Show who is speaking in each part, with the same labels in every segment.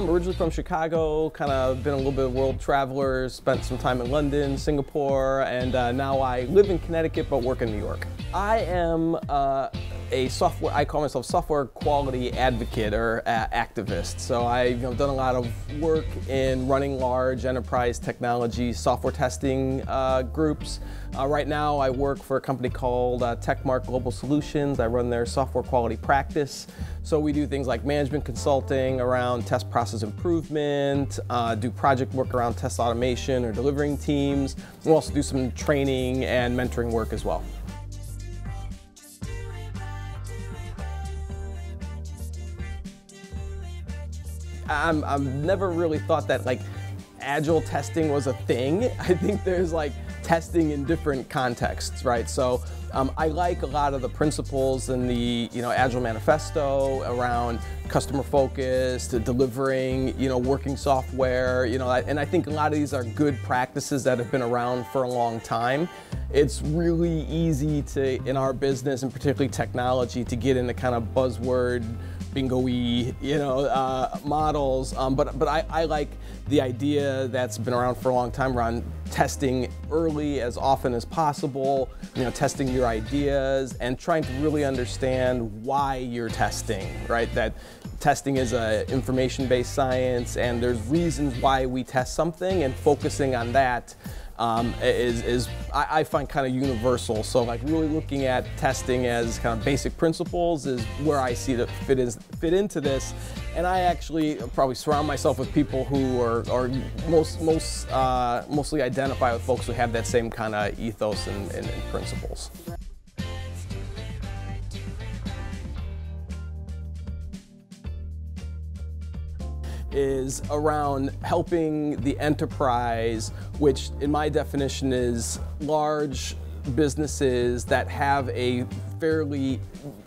Speaker 1: I'm originally from Chicago, kind of been a little bit of a world traveler, spent some time in London, Singapore, and now I live in Connecticut but work in New York. I am I call myself software quality advocate or activist. So I've done a lot of work in running large enterprise technology software testing groups. Right now I work for a company called Techmark Global Solutions. I run their software quality practice. So we do things like management consulting around test process improvement, do project work around test automation or delivering teams. We'll also do some training and mentoring work as well. I've never really thought that Agile testing was a thing. I think there's testing in different contexts, right? So I like a lot of the principles in the Agile manifesto around customer focused, delivering working software, and I think a lot of these are good practices that have been around for a long time. It's really easy to, in our business and particularly technology, to get into kind of buzzword bingo-y, models, but I like the idea that's been around for a long time around testing early as often as possible, testing your ideas and trying to really understand why you're testing, right? That testing is an information-based science and there's reasons why we test something, and focusing on that I find kind of universal. So really looking at testing as kind of basic principles is where I see it fit into this. And I actually probably surround myself with people who are mostly identify with folks who have that same kind of ethos and principles. Is around helping the enterprise, which in my definition is large businesses that have a fairly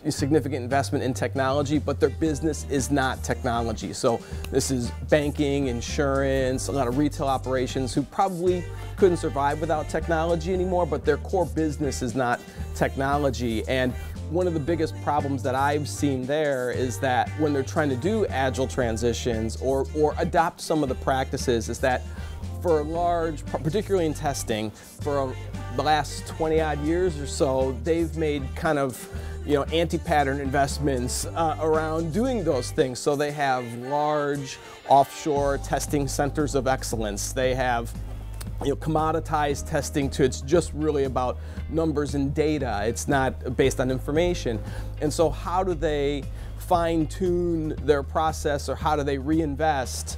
Speaker 1: significant investment in technology, but their business is not technology. So this is banking, insurance, a lot of retail operations who probably couldn't survive without technology anymore, but their core business is not technology. And one of the biggest problems that I've seen there is that when they're trying to do agile transitions or adopt some of the practices, is that for large, particularly in testing, for the last 20 odd years or so, they've made kind of anti-pattern investments around doing those things. So they have large offshore testing centers of excellence. They have commoditized testing to it's just really about numbers and data. It's not based on information. And so how do they fine-tune their process, or how do they reinvest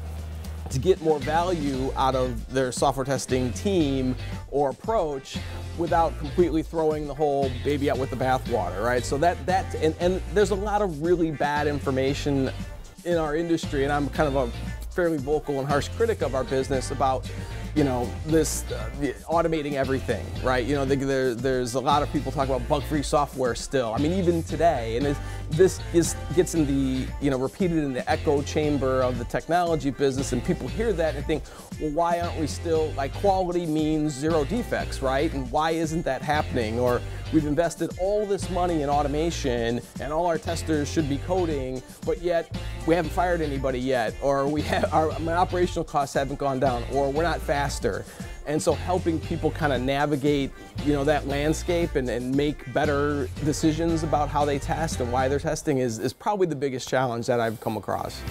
Speaker 1: to get more value out of their software testing team or approach without completely throwing the whole baby out with the bathwater, right? So and there's a lot of really bad information in our industry, and I'm kind of a fairly vocal and harsh critic of our business about this automating everything, right? There's a lot of people talk about bug-free software still. I mean, even today, and this gets in the repeated in the echo chamber of the technology business, and people hear that and think, well, why aren't we still quality means zero defects, right? And why isn't that happening? Or we've invested all this money in automation, and all our testers should be coding, but yet we haven't fired anybody yet, or my operational costs haven't gone down, or we're not faster. And so helping people kind of navigate that landscape and make better decisions about how they test and why they're testing is probably the biggest challenge that I've come across.